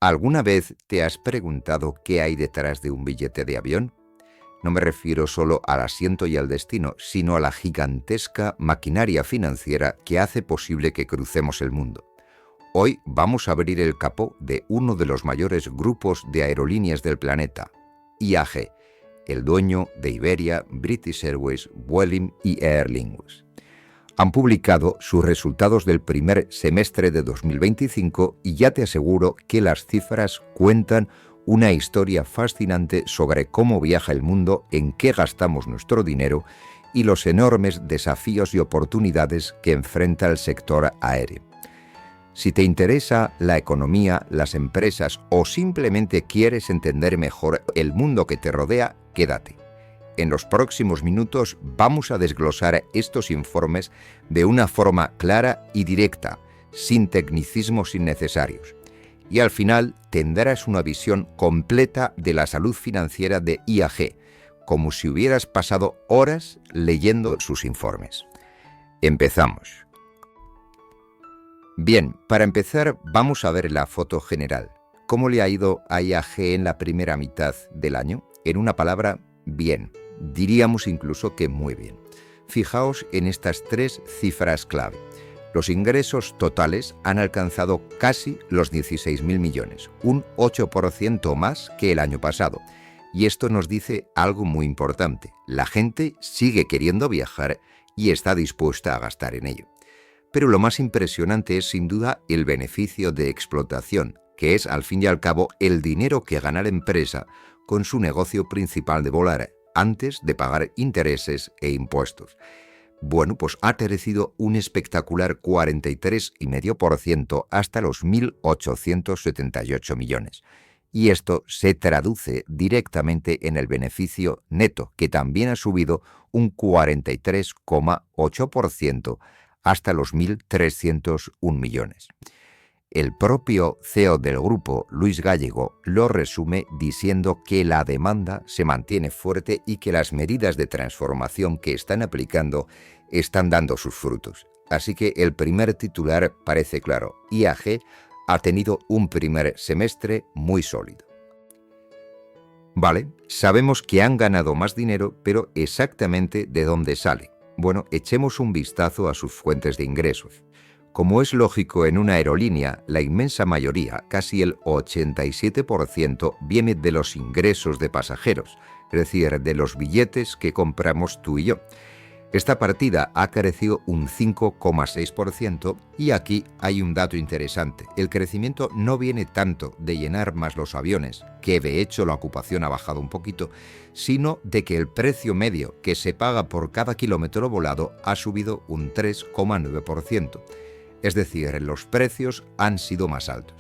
¿Alguna vez te has preguntado qué hay detrás de un billete de avión? No me refiero solo al asiento y al destino, sino a la gigantesca maquinaria financiera que hace posible que crucemos el mundo. Hoy vamos a abrir el capó de uno de los mayores grupos de aerolíneas del planeta, IAG, el dueño de Iberia, British Airways, Vueling y Aer Lingus. Han publicado sus resultados del primer semestre de 2025 y ya te aseguro que las cifras cuentan una historia fascinante sobre cómo viaja el mundo, en qué gastamos nuestro dinero y los enormes desafíos y oportunidades que enfrenta el sector aéreo. Si te interesa la economía, las empresas o simplemente quieres entender mejor el mundo que te rodea, quédate. En los próximos minutos vamos a desglosar estos informes de una forma clara y directa, sin tecnicismos innecesarios. Y al final tendrás una visión completa de la salud financiera de IAG, como si hubieras pasado horas leyendo sus informes. Empezamos. Bien, para empezar vamos a ver la foto general. ¿Cómo le ha ido a IAG en la primera mitad del año? En una palabra, bien. Diríamos incluso que muy bien. Fijaos en estas tres cifras clave. Los ingresos totales han alcanzado casi los 16.000 millones, un 8% más que el año pasado. Y esto nos dice algo muy importante. La gente sigue queriendo viajar y está dispuesta a gastar en ello. Pero lo más impresionante es sin duda el beneficio de explotación, que es al fin y al cabo el dinero que gana la empresa con su negocio principal de volar, antes de pagar intereses e impuestos. Bueno, pues ha crecido un espectacular 43,5% hasta los 1.878 millones. Y esto se traduce directamente en el beneficio neto, que también ha subido un 43,8% hasta los 1.301 millones. El propio CEO del grupo, Luis Gallego, lo resume diciendo que la demanda se mantiene fuerte y que las medidas de transformación que están aplicando están dando sus frutos. Así que el primer titular parece claro: IAG ha tenido un primer semestre muy sólido. Vale, sabemos que han ganado más dinero, pero exactamente ¿de dónde sale? Bueno, echemos un vistazo a sus fuentes de ingresos. Como es lógico en una aerolínea, la inmensa mayoría, casi el 87%, viene de los ingresos de pasajeros, es decir, de los billetes que compramos tú y yo. Esta partida ha crecido un 5,6% y aquí hay un dato interesante. El crecimiento no viene tanto de llenar más los aviones, que de hecho la ocupación ha bajado un poquito, sino de que el precio medio que se paga por cada kilómetro volado ha subido un 3,9%. Es decir, los precios han sido más altos.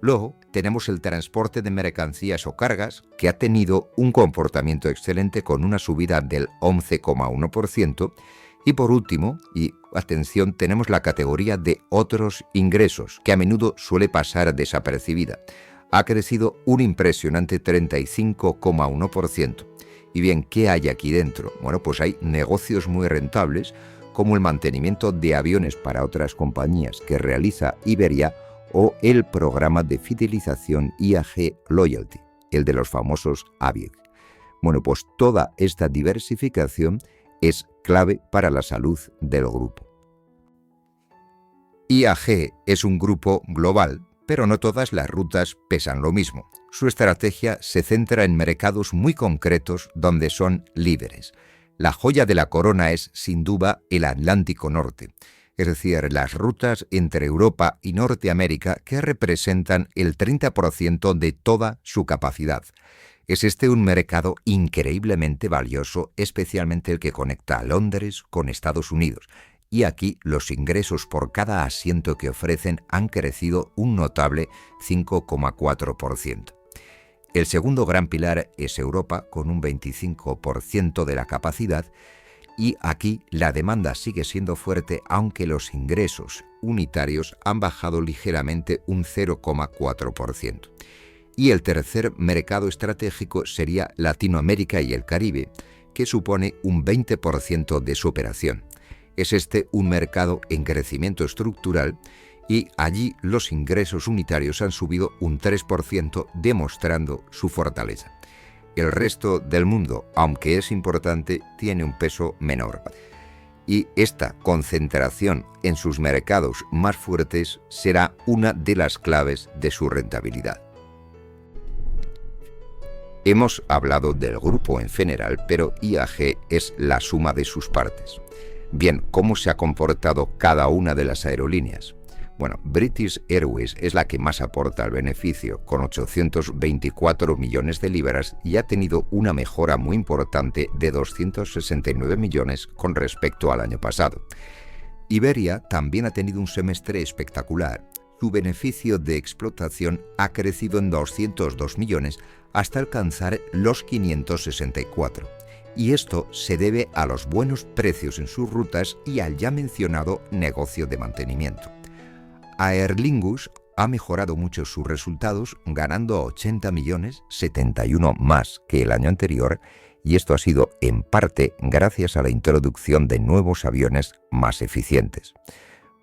Luego tenemos el transporte de mercancías o cargas, que ha tenido un comportamiento excelente con una subida del 11,1%. Y por último, y atención, tenemos la categoría de otros ingresos, que a menudo suele pasar desapercibida. Ha crecido un impresionante 35,1%. Y bien, ¿qué hay aquí dentro? Bueno, pues hay negocios muy rentables, como el mantenimiento de aviones para otras compañías que realiza Iberia o el programa de fidelización IAG Loyalty, el de los famosos Avieg. Bueno, pues toda esta diversificación es clave para la salud del grupo. IAG es un grupo global, pero no todas las rutas pesan lo mismo. Su estrategia se centra en mercados muy concretos donde son líderes. La joya de la corona es, sin duda, el Atlántico Norte, es decir, las rutas entre Europa y Norteamérica que representan el 30% de toda su capacidad. Es este un mercado increíblemente valioso, especialmente el que conecta a Londres con Estados Unidos. Y aquí los ingresos por cada asiento que ofrecen han crecido un notable 5,4%. El segundo gran pilar es Europa, con un 25% de la capacidad, y aquí la demanda sigue siendo fuerte, aunque los ingresos unitarios han bajado ligeramente un 0,4%. Y el tercer mercado estratégico sería Latinoamérica y el Caribe, que supone un 20% de su operación. Es este un mercado en crecimiento estructural y allí los ingresos unitarios han subido un 3%, demostrando su fortaleza. El resto del mundo, aunque es importante, tiene un peso menor. Y esta concentración en sus mercados más fuertes será una de las claves de su rentabilidad. Hemos hablado del grupo en general, pero IAG es la suma de sus partes. Bien, ¿cómo se ha comportado cada una de las aerolíneas? Bueno, British Airways es la que más aporta al beneficio, con 824 millones de libras, y ha tenido una mejora muy importante de 269 millones con respecto al año pasado. Iberia también ha tenido un semestre espectacular. Su beneficio de explotación ha crecido en 202 millones hasta alcanzar los 564. Y esto se debe a los buenos precios en sus rutas y al ya mencionado negocio de mantenimiento. Aer Lingus ha mejorado mucho sus resultados, ganando 80 millones, 71 más que el año anterior, y esto ha sido en parte gracias a la introducción de nuevos aviones más eficientes.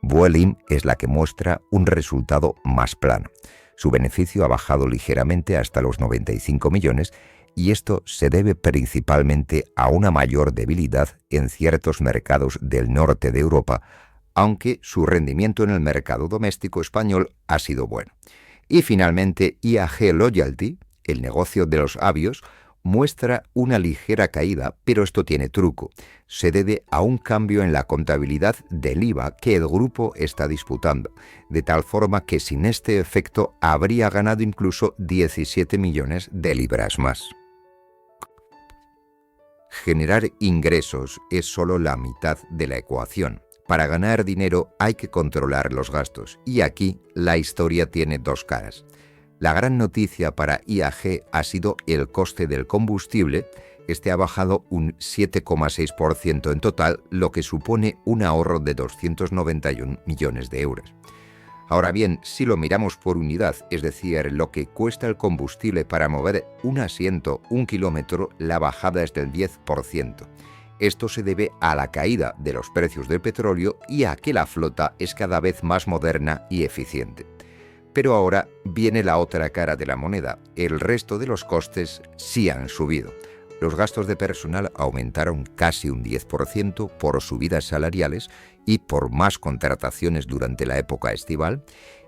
Vueling es la que muestra un resultado más plano. Su beneficio ha bajado ligeramente hasta los 95 millones, y esto se debe principalmente a una mayor debilidad en ciertos mercados del norte de Europa, aunque su rendimiento en el mercado doméstico español ha sido bueno. Y finalmente, IAG Loyalty, el negocio de los avios, muestra una ligera caída, pero esto tiene truco. Se debe a un cambio en la contabilidad del IVA que el grupo está disputando, de tal forma que sin este efecto habría ganado incluso 17 millones de libras más. Generar ingresos es solo la mitad de la ecuación. Para ganar dinero hay que controlar los gastos, y aquí la historia tiene dos caras. La gran noticia para IAG ha sido el coste del combustible. Este ha bajado un 7,6% en total, lo que supone un ahorro de 291 millones de euros. Ahora bien, si lo miramos por unidad, es decir, lo que cuesta el combustible para mover un asiento 1 kilómetro, la bajada es del 10%. Esto se debe a la caída de los precios del petróleo y a que la flota es cada vez más moderna y eficiente. Pero ahora viene la otra cara de la moneda. El resto de los costes sí han subido. Los gastos de personal aumentaron casi un 10% por subidas salariales y por más contrataciones durante la época estival,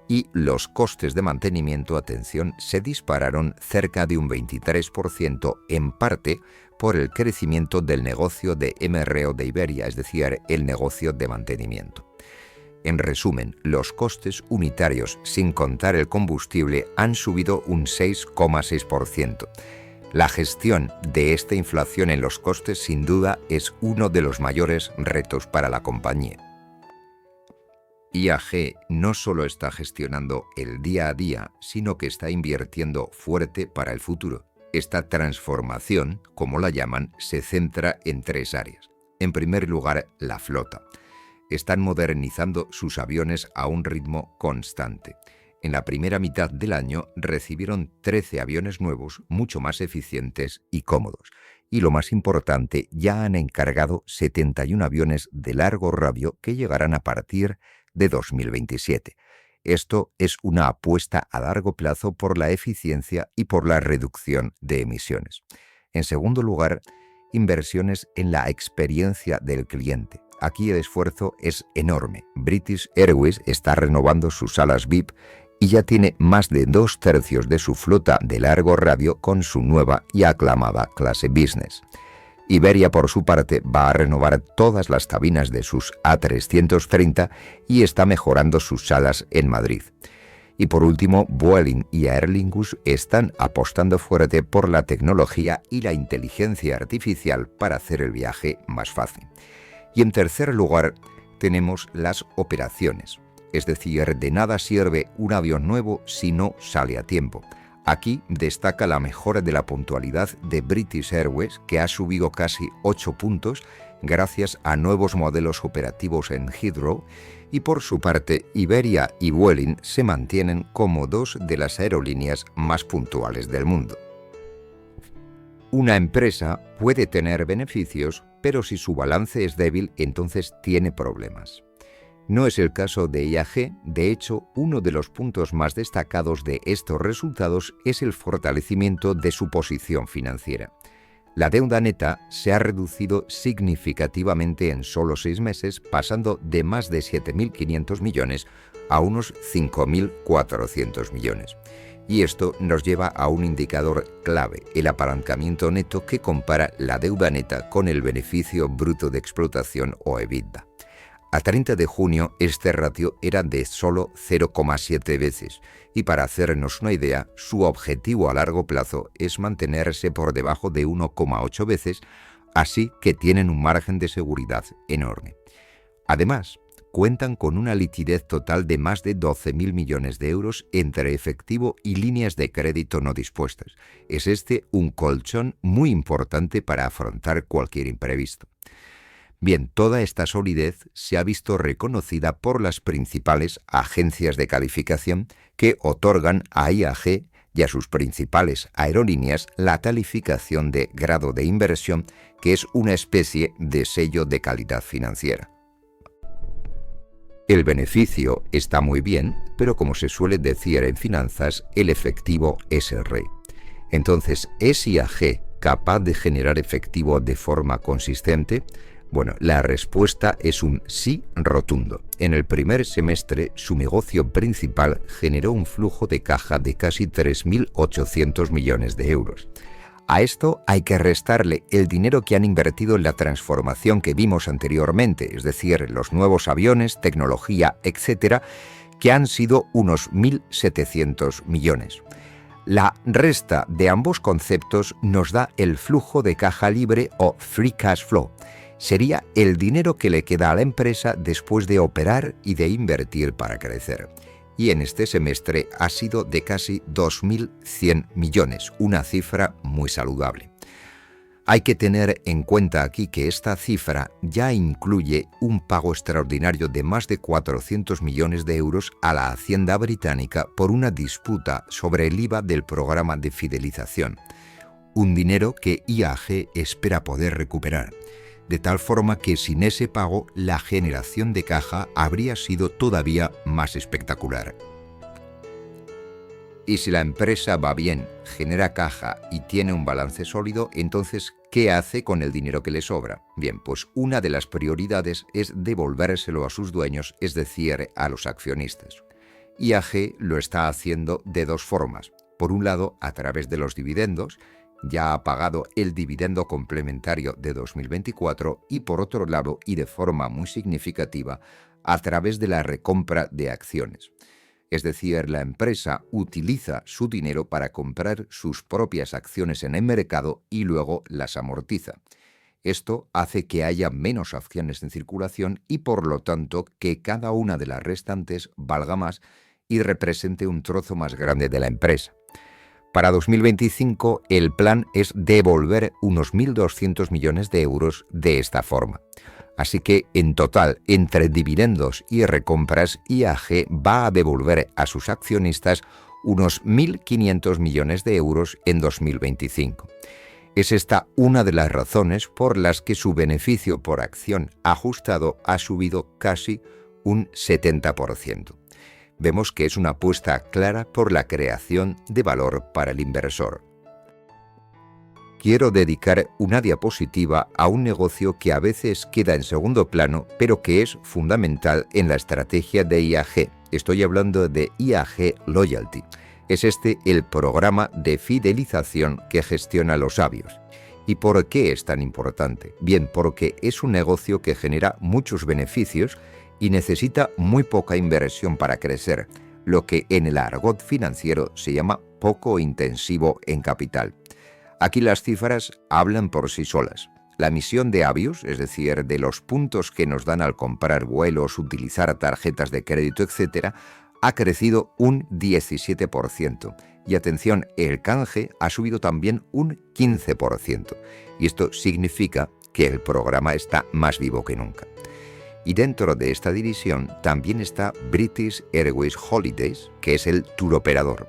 y los costes de mantenimiento, atención, se dispararon cerca de un 23%, en parte por el crecimiento del negocio de MRO de Iberia, es decir, el negocio de mantenimiento. En resumen, los costes unitarios, sin contar el combustible, han subido un 6,6%. La gestión de esta inflación en los costes, sin duda, es uno de los mayores retos para la compañía. IAG no solo está gestionando el día a día, sino que está invirtiendo fuerte para el futuro. Esta transformación, como la llaman, se centra en tres áreas. En primer lugar, la flota. Están modernizando sus aviones a un ritmo constante. En la primera mitad del año recibieron 13 aviones nuevos, mucho más eficientes y cómodos. Y lo más importante, ya han encargado 71 aviones de largo radio que llegarán a partir de 2027. Esto es una apuesta a largo plazo por la eficiencia y por la reducción de emisiones. En segundo lugar, inversiones en la experiencia del cliente. Aquí el esfuerzo es enorme. British Airways está renovando sus salas VIP y ya tiene más de 2/3 de su flota de largo radio con su nueva y aclamada clase business. Iberia, por su parte, va a renovar todas las cabinas de sus A330 y está mejorando sus salas en Madrid. Y por último, Vueling y Aer Lingus están apostando fuerte por la tecnología y la inteligencia artificial para hacer el viaje más fácil. Y en tercer lugar, tenemos las operaciones. Es decir, de nada sirve un avión nuevo si no sale a tiempo. Aquí destaca la mejora de la puntualidad de British Airways, que ha subido casi 8 puntos gracias a nuevos modelos operativos en Heathrow, y por su parte, Iberia y Vueling se mantienen como dos de las aerolíneas más puntuales del mundo. Una empresa puede tener beneficios, pero si su balance es débil, entonces tiene problemas. No es el caso de IAG. De hecho, uno de los puntos más destacados de estos resultados es el fortalecimiento de su posición financiera. La deuda neta se ha reducido significativamente en solo 6 meses, pasando de más de 7.500 millones a unos 5.400 millones. Y esto nos lleva a un indicador clave, el apalancamiento neto, que compara la deuda neta con el beneficio bruto de explotación o EBITDA. A 30 de junio este ratio era de solo 0,7 veces y, para hacernos una idea, su objetivo a largo plazo es mantenerse por debajo de 1,8 veces, así que tienen un margen de seguridad enorme. Además, cuentan con una liquidez total de más de 12.000 millones de euros entre efectivo y líneas de crédito no dispuestas. Es un colchón muy importante para afrontar cualquier imprevisto. Bien, toda esta solidez se ha visto reconocida por las principales agencias de calificación que otorgan a IAG y a sus principales aerolíneas la calificación de grado de inversión, que es una especie de sello de calidad financiera. El beneficio está muy bien, pero como se suele decir en finanzas, el efectivo es el rey. Entonces, ¿es IAG capaz de generar efectivo de forma consistente? Bueno, la respuesta es un sí rotundo. En el primer semestre, su negocio principal generó un flujo de caja de casi 3.800 millones de euros. A esto hay que restarle el dinero que han invertido en la transformación que vimos anteriormente, es decir, los nuevos aviones, tecnología, etcétera, que han sido unos 1.700 millones. La resta de ambos conceptos nos da el flujo de caja libre o free cash flow. Sería el dinero que le queda a la empresa después de operar y de invertir para crecer. Y en este semestre ha sido de casi 2.100 millones, una cifra muy saludable. Hay que tener en cuenta aquí que esta cifra ya incluye un pago extraordinario de más de 400 millones de euros a la Hacienda británica por una disputa sobre el IVA del programa de fidelización. Un dinero que IAG espera poder recuperar. De tal forma que sin ese pago la generación de caja habría sido todavía más espectacular. Y si la empresa va bien, genera caja y tiene un balance sólido, entonces, ¿qué hace con el dinero que le sobra? Bien, pues una de las prioridades es devolvérselo a sus dueños, es decir, a los accionistas. IAG lo está haciendo de dos formas. Por un lado, a través de los dividendos. Ya ha pagado el dividendo complementario de 2024 y, por otro lado, y de forma muy significativa, a través de la recompra de acciones. Es decir, la empresa utiliza su dinero para comprar sus propias acciones en el mercado y luego las amortiza. Esto hace que haya menos acciones en circulación y, por lo tanto, que cada una de las restantes valga más y represente un trozo más grande de la empresa. Para 2025, el plan es devolver unos 1.200 millones de euros de esta forma. Así que, en total, entre dividendos y recompras, IAG va a devolver a sus accionistas unos 1.500 millones de euros en 2025. Es esta una de las razones por las que su beneficio por acción ajustado ha subido casi un 70%. Vemos que es una apuesta clara por la creación de valor para el inversor. Quiero dedicar una diapositiva a un negocio que a veces queda en segundo plano, pero que es fundamental en la estrategia de IAG. Estoy hablando de IAG Loyalty. Es el programa de fidelización que gestiona los avios. ¿Y por qué es tan importante? Bien, porque es un negocio que genera muchos beneficios y necesita muy poca inversión para crecer, lo que en el argot financiero se llama poco intensivo en capital. Aquí las cifras hablan por sí solas. La emisión de Avios, es decir, de los puntos que nos dan al comprar vuelos, utilizar tarjetas de crédito, etc., ha crecido un 17%. Y atención, el canje ha subido también un 15%. Y esto significa que el programa está más vivo que nunca. Y dentro de esta división también está British Airways Holidays, que es el tour operador.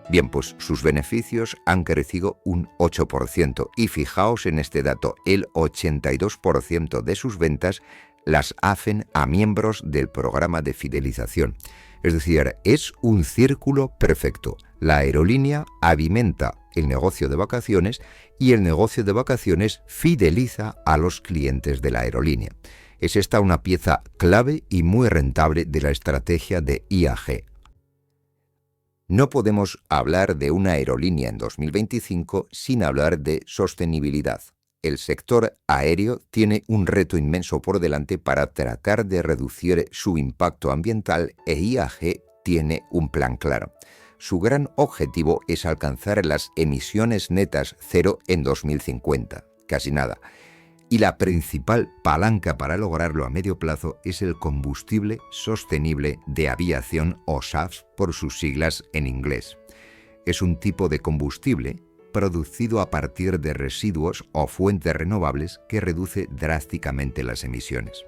Bien, pues sus beneficios han crecido un 8% y fijaos en este dato, el 82% de sus ventas las hacen a miembros del programa de fidelización. Es decir, es un círculo perfecto. La aerolínea alimenta el negocio de vacaciones y el negocio de vacaciones fideliza a los clientes de la aerolínea. Es esta una pieza clave y muy rentable de la estrategia de IAG. No podemos hablar de una aerolínea en 2025 sin hablar de sostenibilidad. El sector aéreo tiene un reto inmenso por delante para tratar de reducir su impacto ambiental e IAG tiene un plan claro. Su gran objetivo es alcanzar las emisiones netas cero en 2050, casi nada. Y la principal palanca para lograrlo a medio plazo es el combustible sostenible de aviación o SAF por sus siglas en inglés. Es un tipo de combustible producido a partir de residuos o fuentes renovables que reduce drásticamente las emisiones.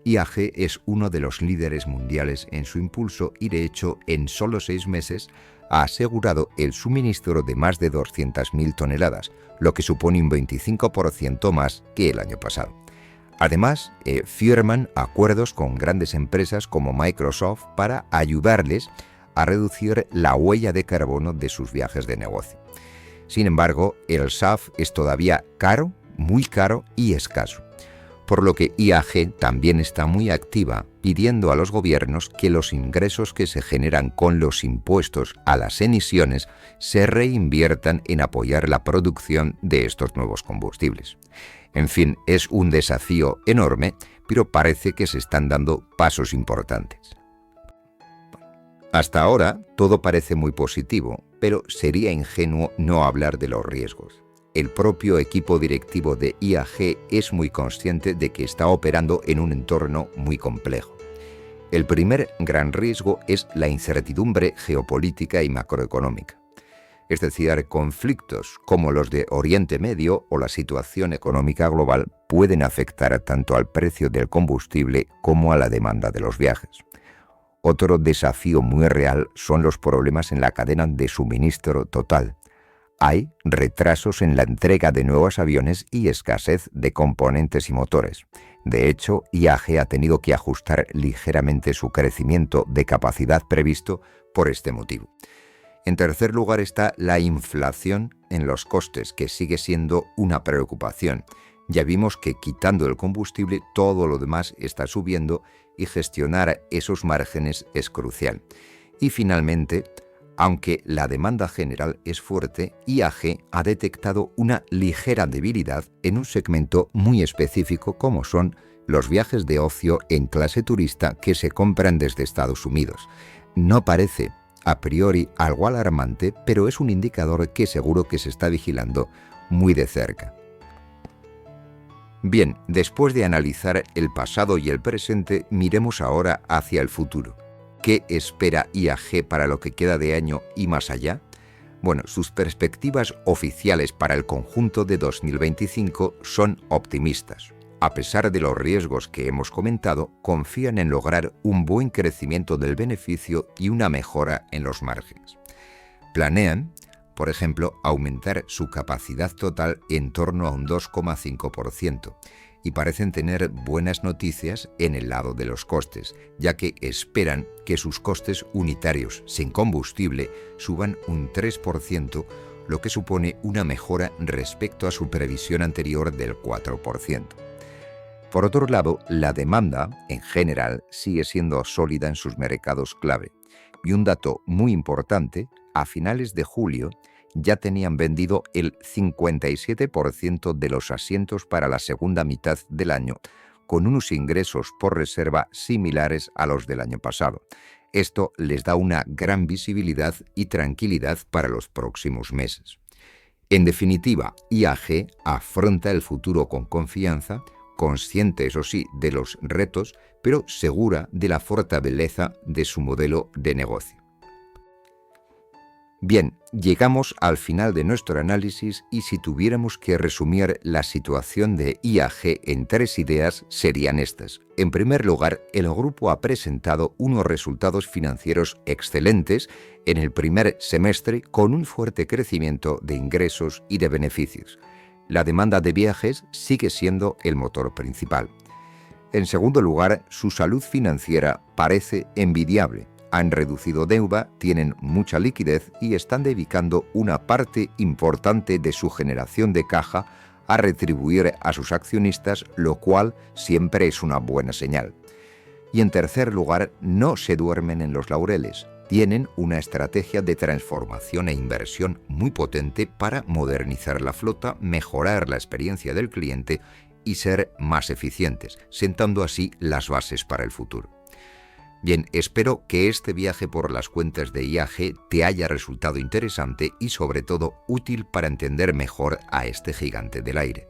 IAG es uno de los líderes mundiales en su impulso y de hecho en solo 6 meses ha asegurado el suministro de más de 200.000 toneladas, lo que supone un 25% más que el año pasado. Además, firman acuerdos con grandes empresas como Microsoft para ayudarles a reducir la huella de carbono de sus viajes de negocio. Sin embargo, el SAF es todavía caro, muy caro y escaso, por lo que IAG también está muy activa pidiendo a los gobiernos que los ingresos que se generan con los impuestos a las emisiones se reinviertan en apoyar la producción de estos nuevos combustibles. En fin, es un desafío enorme, pero parece que se están dando pasos importantes. Hasta ahora todo parece muy positivo, pero sería ingenuo no hablar de los riesgos. El propio equipo directivo de IAG es muy consciente de que está operando en un entorno muy complejo. El primer gran riesgo es la incertidumbre geopolítica y macroeconómica. Es decir, conflictos como los de Oriente Medio o la situación económica global pueden afectar tanto al precio del combustible como a la demanda de los viajes. Otro desafío muy real son los problemas en la cadena de suministro total. Hay retrasos en la entrega de nuevos aviones y escasez de componentes y motores. De hecho, IAG ha tenido que ajustar ligeramente su crecimiento de capacidad previsto por este motivo. En tercer lugar está la inflación en los costes, que sigue siendo una preocupación. Ya vimos que quitando el combustible todo lo demás está subiendo y gestionar esos márgenes es crucial. Y finalmente, aunque la demanda general es fuerte, IAG ha detectado una ligera debilidad en un segmento muy específico como son los viajes de ocio en clase turista que se compran desde Estados Unidos. No parece a priori algo alarmante, pero es un indicador que seguro que se está vigilando muy de cerca. Bien, después de analizar el pasado y el presente, miremos ahora hacia el futuro. ¿Qué espera IAG para lo que queda de año y más allá? Bueno, sus perspectivas oficiales para el conjunto de 2025 son optimistas. A pesar de los riesgos que hemos comentado, confían en lograr un buen crecimiento del beneficio y una mejora en los márgenes. Planean, por ejemplo, aumentar su capacidad total en torno a un 2,5%. Y parecen tener buenas noticias en el lado de los costes, ya que esperan que sus costes unitarios sin combustible suban un 3%, lo que supone una mejora respecto a su previsión anterior del 4%. Por otro lado, la demanda, en general, sigue siendo sólida en sus mercados clave. Y un dato muy importante, a finales de julio, ya tenían vendido el 57% de los asientos para la segunda mitad del año, con unos ingresos por reserva similares a los del año pasado. Esto les da una gran visibilidad y tranquilidad para los próximos meses. En definitiva, IAG afronta el futuro con confianza, consciente, eso sí, de los retos, pero segura de la fortaleza de su modelo de negocio. Bien, llegamos al final de nuestro análisis y si tuviéramos que resumir la situación de IAG en 3 ideas serían estas. En primer lugar, el grupo ha presentado unos resultados financieros excelentes en el primer semestre con un fuerte crecimiento de ingresos y de beneficios. La demanda de viajes sigue siendo el motor principal. En segundo lugar, su salud financiera parece envidiable. Han reducido deuda, tienen mucha liquidez y están dedicando una parte importante de su generación de caja a retribuir a sus accionistas, lo cual siempre es una buena señal. Y en tercer lugar, no se duermen en los laureles. Tienen una estrategia de transformación e inversión muy potente para modernizar la flota, mejorar la experiencia del cliente y ser más eficientes, sentando así las bases para el futuro. Bien, espero que este viaje por las cuentas de IAG te haya resultado interesante y sobre todo útil para entender mejor a este gigante del aire.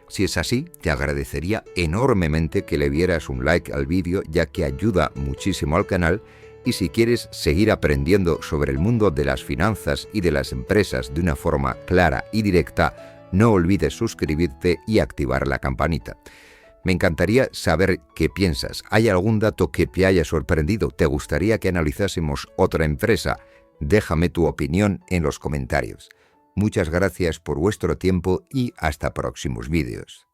Si es así, te agradecería enormemente que le dieras un like al vídeo, ya que ayuda muchísimo al canal, y si quieres seguir aprendiendo sobre el mundo de las finanzas y de las empresas de una forma clara y directa, no olvides suscribirte y activar la campanita. Me encantaría saber qué piensas. ¿Hay algún dato que te haya sorprendido? ¿Te gustaría que analizásemos otra empresa? Déjame tu opinión en los comentarios. Muchas gracias por vuestro tiempo y hasta próximos vídeos.